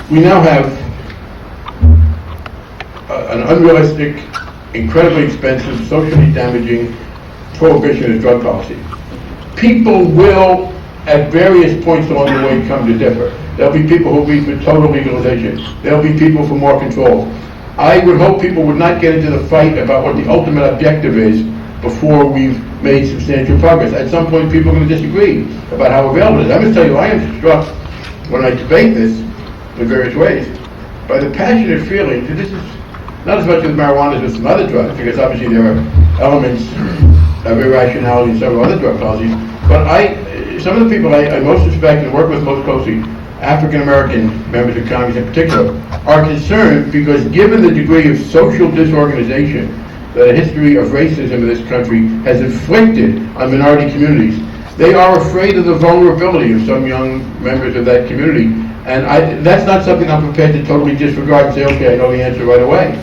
We now have an unrealistic, incredibly expensive, socially damaging prohibition of drug policy. People will, at various points along the way, come to differ. There'll be people who'll be for total legalization. There'll be people for more control. I would hope people would not get into the fight about what the ultimate objective is before we've made substantial progress. At some point, people are going to disagree about how available it is. I must tell you, I am struck when I debate this in various ways by the passionate feeling that this is not as much with marijuana as with some other drugs, because obviously there are elements of irrationality in several other drug policies. But some of the people I most respect and work with most closely, African American members of Congress in particular, are concerned because given the degree of social disorganization that a history of racism in this country has inflicted on minority communities, they are afraid of the vulnerability of some young members of that community. And that's not something I'm prepared to totally disregard and say, okay, I know the answer right away.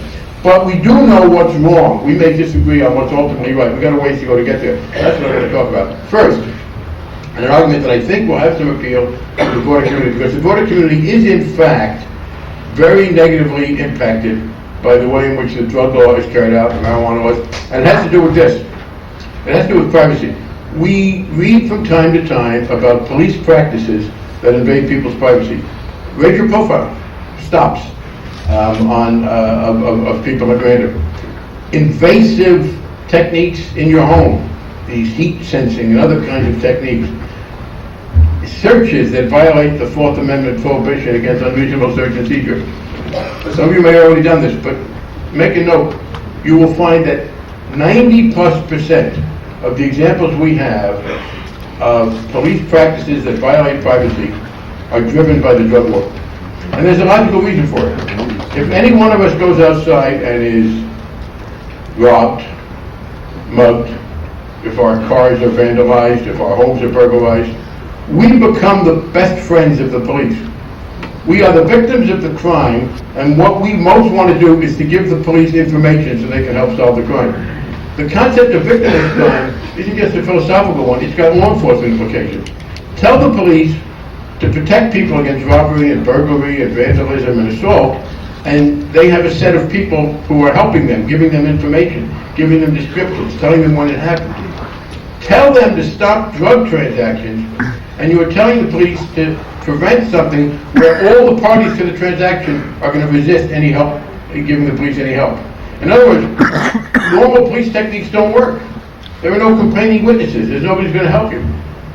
But we do know what's wrong. We may disagree on what's ultimately right. We've got a ways to go to get there. That's what I'm going to talk about. First, and an argument that I think will have some appeal to the broader community, because the broader community is in fact very negatively impacted by the way in which the drug law is carried out, the marijuana laws, and it has to do with this. It has to do with privacy. We read from time to time about police practices that invade people's privacy. Racial profiling stops of people at random. Invasive techniques in your home, these heat sensing and other kinds of techniques. Searches that violate the Fourth Amendment prohibition against unreasonable search and seizure. Some of you may have already done this, but make a note. You will find that 90+% of the examples we have of police practices that violate privacy are driven by the drug war. And there's a logical reason for it. If any one of us goes outside and is robbed, mugged, if our cars are vandalized, if our homes are burglarized, we become the best friends of the police. We are the victims of the crime, and what we most want to do is to give the police information so they can help solve the crime. The concept of victim of crime isn't just a philosophical one, it's got law enforcement implications. Tell the police to protect people against robbery and burglary and vandalism and assault, and they have a set of people who are helping them, giving them information, giving them descriptions, telling them when it happened. Tell them to stop drug transactions, and you are telling the police to prevent something where all the parties to the transaction are going to resist any help, giving the police any help. In other words, normal police techniques don't work. There are no complaining witnesses. There's nobody who's going to help you.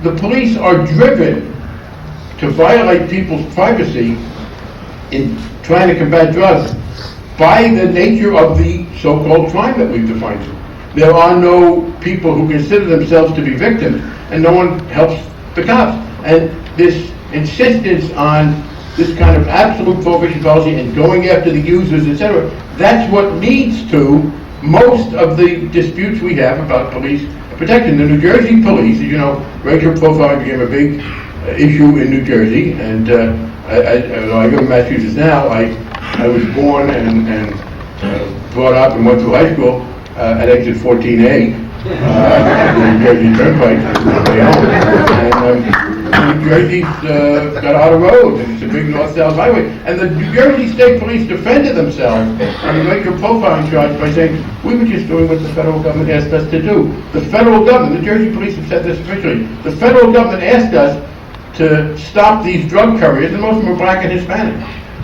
The police are driven to violate people's privacy in trying to combat drugs by the nature of the so-called crime that we've defined. There are no people who consider themselves to be victims, and no one helps the cops. And this insistence on this kind of absolute prohibition policy and going after the users, etc., that's what leads to most of the disputes we have about police protection. The New Jersey police, as you know, racial profiling became a big issue in New Jersey, and I live in Massachusetts now. I was born and brought up and went through high school at exit 14A, the New Jersey Turnpike, and New Jersey's got a lot of roads, and it's a big north-south highway. And the New Jersey State Police defended themselves on the racial profiling charge by saying, we were just doing what the federal government asked us to do. The federal government, the Jersey Police have said this officially, the federal government asked us to stop these drug couriers, and most of them were black and Hispanic.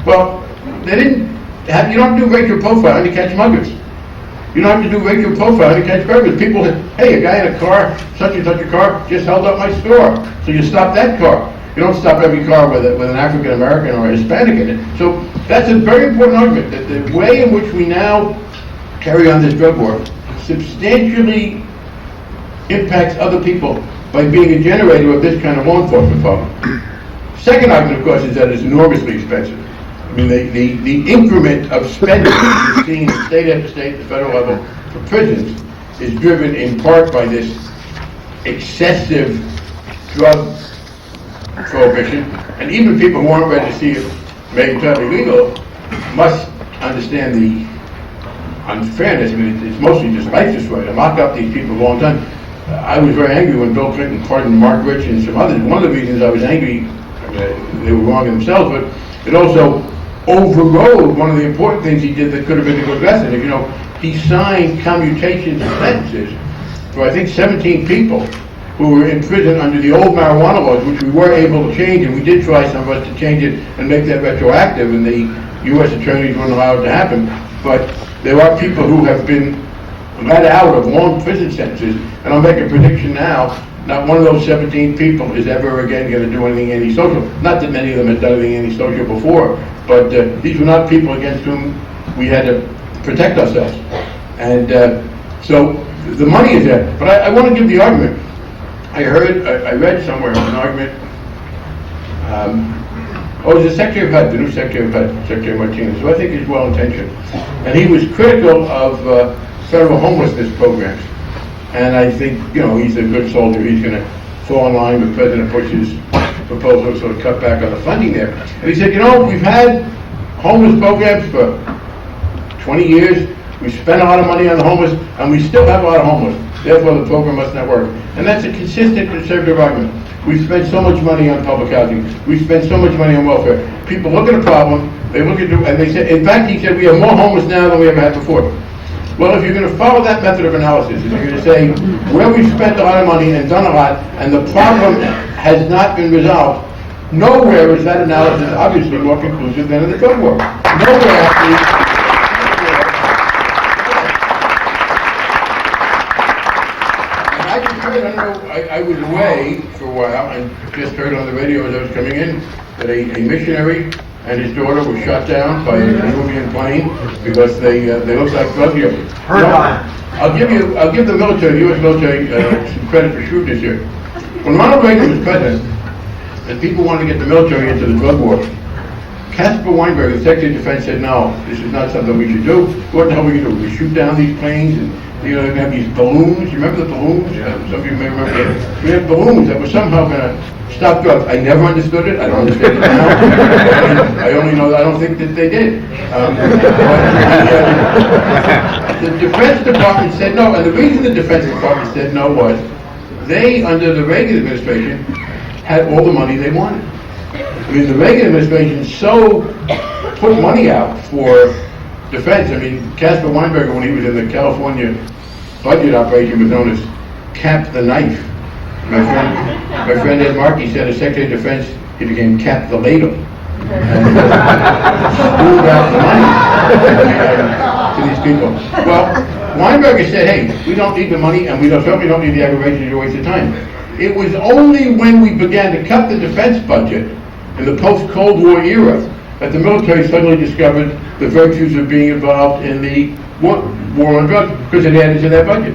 Well, they didn't have, you don't do racial profiling to catch muggers. You don't have to do racial profiling to catch burglars. People say, hey, a guy in a car, such and such a car, just held up my store. So you stop that car. You don't stop every car with an African American or a Hispanic in it. So that's a very important argument, that the way in which we now carry on this drug war substantially impacts other people by being a generator of this kind of law enforcement problem. Second argument, of course, is that it's enormously expensive. I mean, the increment of spending you're seeing in state after state at the federal level for prisons is driven in part by this excessive drug prohibition. And even people who aren't ready to see it made totally legal must understand the unfairness. I mean, it's mostly just life destroyed. I locked up these people a long time. I was very angry when Bill Clinton pardoned Mark Rich and some others. One of the reasons I was angry, I mean, they were wrong themselves, but it also overrode one of the important things he did that could have been a good lesson. You know, he signed commutations of sentences for, I think, 17 people who were in prison under the old marijuana laws, which we were able to change, and we did try, some of us, to change it and make that retroactive, and the U.S. attorneys wouldn't allow it to happen. But there are people who have been let out of long prison sentences, and I'll make a prediction now, not one of those 17 people is ever again going to do anything antisocial. Not that many of them had done anything antisocial before, but these were not people against whom we had to protect ourselves. And so the money is there. But I want to give the argument. I read somewhere an argument. It was the Secretary of HUD, the new Secretary of HUD, Secretary Martinez, who I think is well-intentioned. And he was critical of federal homelessness programs. And I think, you know, he's a good soldier. He's going to fall in line with President Bush's proposal to sort of cut back on the funding there. And he said, you know, we've had homeless programs for 20 years. We spent a lot of money on the homeless, and we still have a lot of homeless. Therefore, the program must not work. And that's a consistent conservative argument. We've spent so much money on public housing. We've spent so much money on welfare. People look at a problem, they look at it, and they say, in fact, he said, we have more homeless now than we ever had before. Well, if you're going to follow that method of analysis, if you're going to say, where we've spent a lot of money and done a lot, and the problem has not been resolved, nowhere is that analysis obviously more conclusive than in the drug war. Nowhere actually. I was away for a while and just heard on the radio as I was coming in that a missionary and his daughter were shot down by a Peruvian plane because they look like drug dealers. I'll give the military, U.S. military, some credit for shrewdness here. When Ronald Reagan was president, and people wanted to get the military into the drug war, Caspar Weinberg, the Secretary of Defense, said, no, this is not something we should do. What the hell are we going to do? We shoot down these planes and you know, they have these balloons. You remember the balloons? Yeah. Some of you may remember that. We had balloons that were somehow going to stop drugs. I never understood it. I don't understand it now. I only know that I don't think that they did. The Defense Department said no, and the reason the Defense Department said no was they, under the Reagan administration, had all the money they wanted. I mean, the Reagan administration so put money out for defense. I mean, Caspar Weinberger, when he was in the California budget operation, was known as Cap the Knife. My friend Ed Markey said as Secretary of Defense, he became Cap the Ladle. And spooled out the money to these people. Well, Weinberger said, hey, we don't need the money, and we certainly don't need the aggravation to waste of time. It was only when we began to cut the defense budget in the post-Cold War era that the military suddenly discovered the virtues of being involved in the war on drugs, because it added to their budget.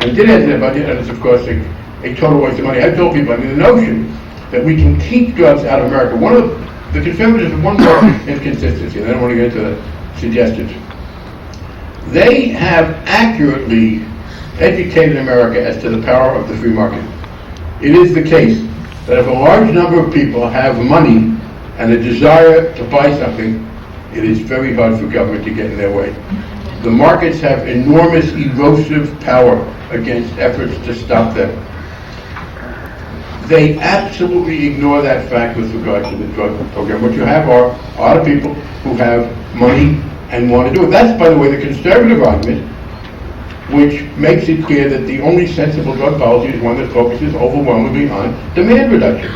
And it did add to their budget, and it's, of course, a total waste of money. I've told people, I mean, the notion that we can keep drugs out of America, one of the conservatives have one more inconsistency, and I don't want to get into the suggestions. They have accurately educated America as to the power of the free market. It is the case that if a large number of people have money and a desire to buy something, it is very hard for government to get in their way. The markets have enormous erosive power against efforts to stop them. They absolutely ignore that fact with regard to the drug program. What you have are a lot of people who have money and want to do it. That's, by the way, the conservative argument, which makes it clear that the only sensible drug policy is one that focuses overwhelmingly on demand reduction.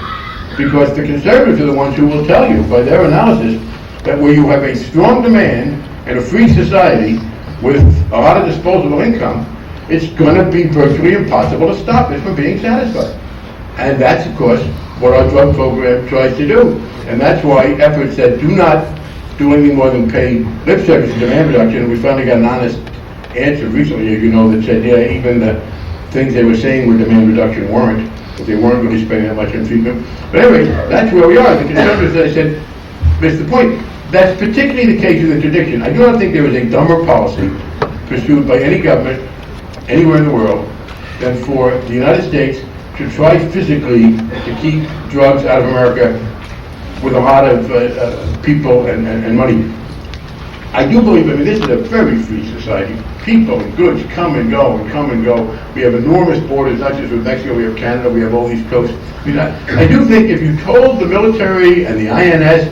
Because the conservatives are the ones who will tell you, by their analysis, that where you have a strong demand in a free society with a lot of disposable income, it's going to be virtually impossible to stop it from being satisfied. And that's, of course, what our drug program tries to do. And that's why efforts that do not do anything more than pay lip service to demand reduction, and we finally got an honest answer recently, as you know, that said, yeah, even the things they were saying were demand reduction weren't, but they weren't really spending that much on treatment. But anyway, that's where we are. The conservatives, as I said, missed the point. That's particularly the case with interdiction. I do not think there is a dumber policy pursued by any government anywhere in the world than for the United States to try physically to keep drugs out of America with a lot of people and money. I do believe, I mean, this is a very free society. People and goods come and go and come and go. We have enormous borders, not just with Mexico, we have Canada, we have all these coasts. I mean, I do think if you told the military and the INS